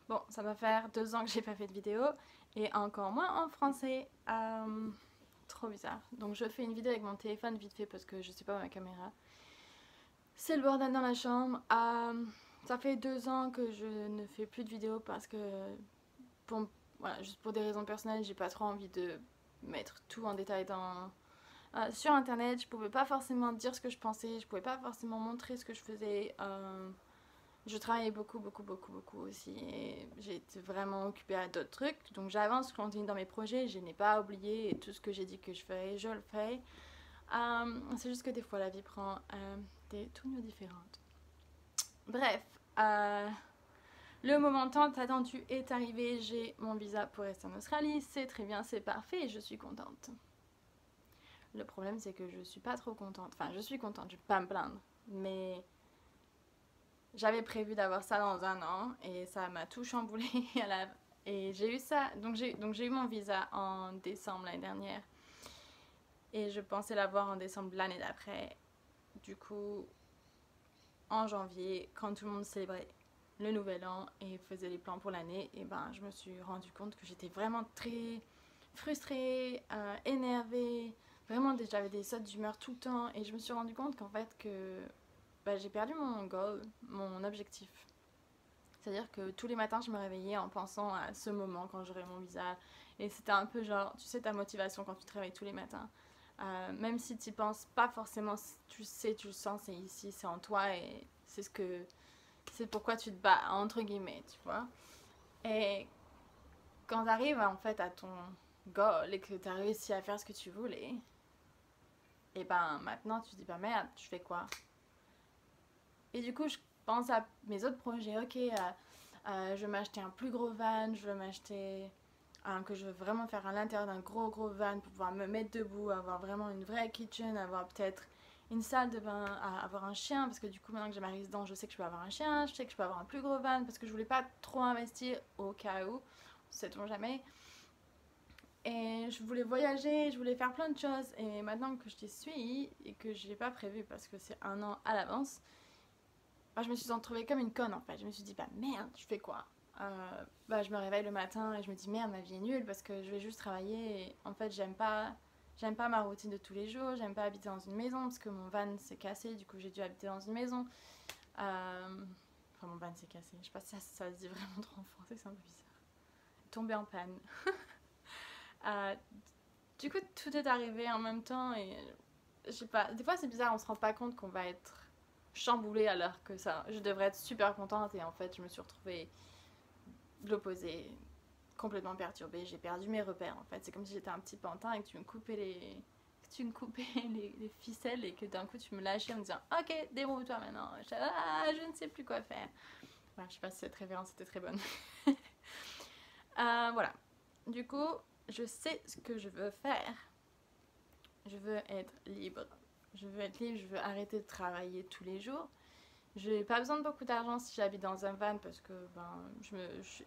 Bon, ça va faire 2 ans que j'ai pas fait de vidéo et encore moins en français. Trop bizarre. Donc je fais une vidéo avec mon téléphone vite fait parce que je sais pas où ma caméra. C'est le bordel dans la chambre. Ça fait 2 ans que je ne fais plus de vidéos parce que pour, voilà, juste pour des raisons personnelles, j'ai pas trop envie de mettre tout en détail sur internet. Je pouvais pas forcément dire ce que je pensais, je pouvais pas forcément montrer ce que je faisais. Je travaillais beaucoup aussi et j'ai été vraiment occupée à d'autres trucs. Donc j'avance, je continue dans mes projets, je n'ai pas oublié et tout ce que j'ai dit que je ferais, je le fais. C'est juste que des fois la vie prend des tournures différentes. Bref, le moment tant attendu est arrivé, j'ai mon visa pour rester en Australie, c'est très bien, c'est parfait et je suis contente. Le problème c'est que je suis pas trop contente, enfin je suis contente, je vais pas me plaindre, mais j'avais prévu d'avoir ça dans 1 an et ça m'a tout chamboulé et j'ai eu ça, donc j'ai eu mon visa en décembre l'année dernière et je pensais l'avoir en décembre l'année d'après. Du coup, en janvier, quand tout le monde célébrait le nouvel an et faisait les plans pour l'année, et ben je me suis rendu compte que j'étais vraiment très frustrée, énervée, vraiment j'avais des sautes d'humeur tout le temps et je me suis rendu compte qu'en fait que j'ai perdu mon goal, mon objectif. C'est-à-dire que tous les matins, je me réveillais en pensant à ce moment quand j'aurai mon visa. Et c'était un peu genre, tu sais, ta motivation quand tu te réveilles tous les matins. Même si tu y penses pas forcément, tu sais, tu le sens, c'est ici, c'est en toi et c'est pourquoi tu te bats, entre guillemets, tu vois. Et quand tu arrives en fait à ton goal et que tu as réussi à faire ce que tu voulais, et ben maintenant tu te dis, bah merde, je fais quoi? Et du coup, je pense à mes autres projets. Ok, je veux m'acheter un plus gros van, je veux m'acheter un que je veux vraiment faire à l'intérieur d'un gros van pour pouvoir me mettre debout, avoir vraiment une vraie kitchen, avoir peut-être une salle de bain, avoir un chien, parce que du coup maintenant que j'ai ma résidence, je sais que je peux avoir un chien, je sais que je peux avoir un plus gros van, parce que je voulais pas trop investir au cas où, sait-on jamais. Et je voulais voyager, je voulais faire plein de choses, et maintenant que je t'y suis et que je n'ai pas prévu parce que c'est 1 an à l'avance, je me suis retrouvée comme une conne en fait. Je me suis dit, bah merde, je fais quoi? Je me réveille le matin et je me dis, merde, ma vie est nulle parce que je vais juste travailler. Et en fait, j'aime pas ma routine de tous les jours. J'aime pas habiter dans une maison parce que mon van s'est cassé. Du coup, j'ai dû habiter dans une maison. Enfin, mon van s'est cassé. Je sais pas si ça se dit vraiment trop en français, c'est un peu bizarre. Tombé en panne. Euh, du coup, tout est arrivé en même temps et je sais pas. Des fois, c'est bizarre, on se rend pas compte qu'on va être chamboulée alors que ça, je devrais être super contente et en fait, je me suis retrouvée de l'opposé, complètement perturbée. J'ai perdu mes repères en fait. C'est comme si j'étais un petit pantin et que tu me coupais les ficelles et que d'un coup tu me lâchais en me disant ok, débrouille-toi maintenant. Je ne sais plus quoi faire. Voilà, je sais pas si cette référence était très bonne. Voilà. Du coup, je sais ce que je veux faire. Je veux être libre. Je veux être libre, je veux arrêter de travailler tous les jours. J'ai pas besoin de beaucoup d'argent si j'habite dans un van parce que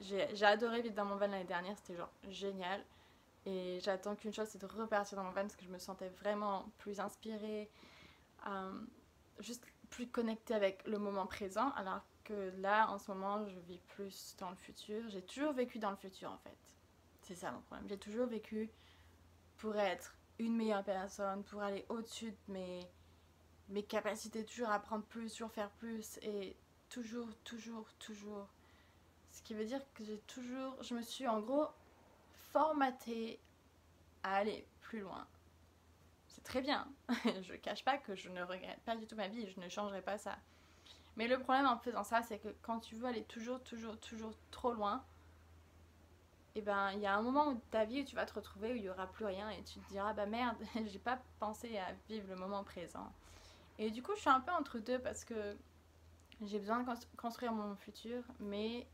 j'ai adoré vivre dans mon van l'année dernière, c'était genre génial. Et j'attends qu'une chose, c'est de repartir dans mon van parce que je me sentais vraiment plus inspirée, euh, juste plus connectée avec le moment présent. Alors que là, en ce moment, je vis plus dans le futur. J'ai toujours vécu dans le futur en fait. C'est ça mon problème. J'ai toujours vécu pour être une meilleure personne, pour aller au-dessus de mes capacités, toujours apprendre plus, toujours faire plus et toujours. Ce qui veut dire que je me suis en gros formatée à aller plus loin. C'est très bien. Je cache pas que je ne regrette pas du tout ma vie, je ne changerai pas ça. Mais le problème en faisant ça, c'est que quand tu veux aller toujours trop loin, et ben il y a un moment de ta vie où tu vas te retrouver où il y aura plus rien et tu te diras bah merde, j'ai pas pensé à vivre le moment présent. Et du coup, je suis un peu entre deux parce que j'ai besoin de construire mon futur, mais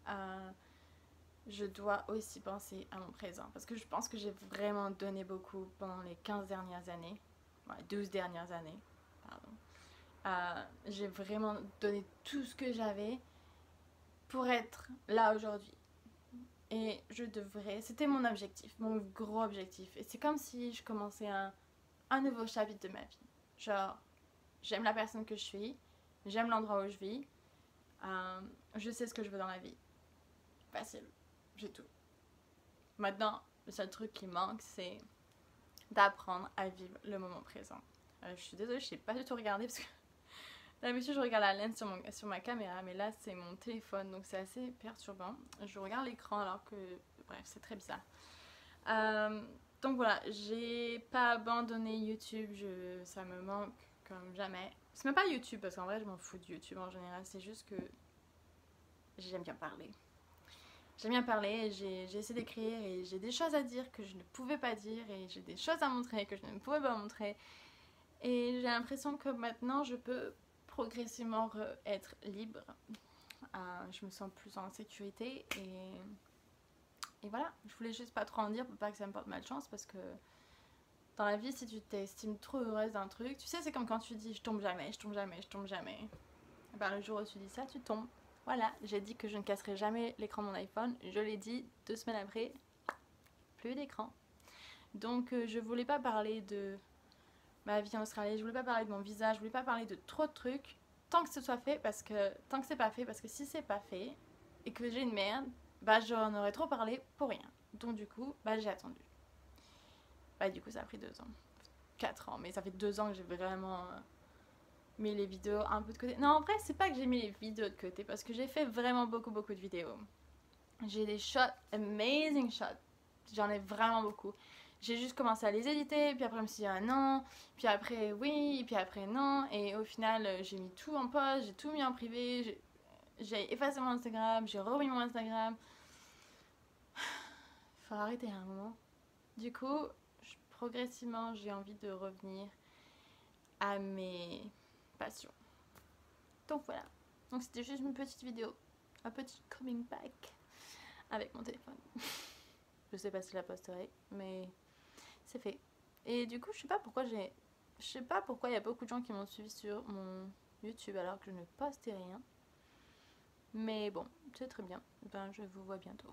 je dois aussi penser à mon présent. Parce que je pense que j'ai vraiment donné beaucoup pendant les 15 dernières années, ouais, 12 dernières années, pardon. J'ai vraiment donné tout ce que j'avais pour être là aujourd'hui. Et je devrais, c'était mon objectif, mon gros objectif. Et c'est comme si je commençais un nouveau chapitre de ma vie. Genre, j'aime la personne que je suis, j'aime l'endroit où je vis, je sais ce que je veux dans la vie. facile, j'ai tout. Maintenant, le seul truc qui manque, c'est d'apprendre à vivre le moment présent. Je suis désolée, je sais pas du tout regarder parce que d'habitude je regarde la lens sur ma caméra, mais là c'est mon téléphone, donc c'est assez perturbant. Je regarde l'écran alors que, bref, c'est très bizarre. Donc voilà, j'ai pas abandonné YouTube, ça me manque comme jamais. C'est même pas YouTube parce qu'en vrai je m'en fous de YouTube en général, c'est juste que j'aime bien parler. J'aime bien parler, j'ai essayé d'écrire et j'ai des choses à dire que je ne pouvais pas dire et j'ai des choses à montrer que je ne pouvais pas montrer. Et j'ai l'impression que maintenant je peux progressivement être libre. Je me sens plus en sécurité et voilà, je voulais juste pas trop en dire pour pas que ça me porte malchance parce que dans la vie, si tu t'estimes trop heureuse d'un truc, tu sais, c'est comme quand tu dis je tombe jamais, je tombe jamais, je tombe jamais. Et ben, le jour où tu dis ça, tu tombes. Voilà, j'ai dit que je ne casserai jamais l'écran de mon iPhone, je l'ai dit 2 semaines après, plus d'écran. Donc je voulais pas parler de ma vie en Australie, je voulais pas parler de mon visa, je voulais pas parler de trop de trucs tant que ce soit fait parce que tant que c'est pas fait, parce que si c'est pas fait et que j'ai une merde, bah j'en aurais trop parlé pour rien. Donc du coup, bah j'ai attendu. Bah du coup ça a pris 2 ans. 4 ans, mais ça fait 2 ans que j'ai vraiment mis les vidéos un peu de côté. Non, en vrai, c'est pas que j'ai mis les vidéos de côté parce que j'ai fait vraiment beaucoup de vidéos. J'ai des shots, amazing shots. J'en ai vraiment beaucoup. J'ai juste commencé à les éditer, puis après je me suis dit ah non, puis après oui, puis après non, et au final j'ai mis tout en poste, j'ai tout mis en privé, j'ai effacé mon Instagram, j'ai remis mon Instagram. Faut arrêter à un moment. Du coup, progressivement j'ai envie de revenir à mes passions. Donc voilà. Donc c'était juste une petite vidéo, un petit coming back avec mon téléphone. Je sais pas si je la posterai, mais c'est fait. Et du coup, je sais pas pourquoi il y a beaucoup de gens qui m'ont suivi sur mon YouTube alors que je ne postais rien. Mais bon, c'est très bien. Ben, je vous vois bientôt.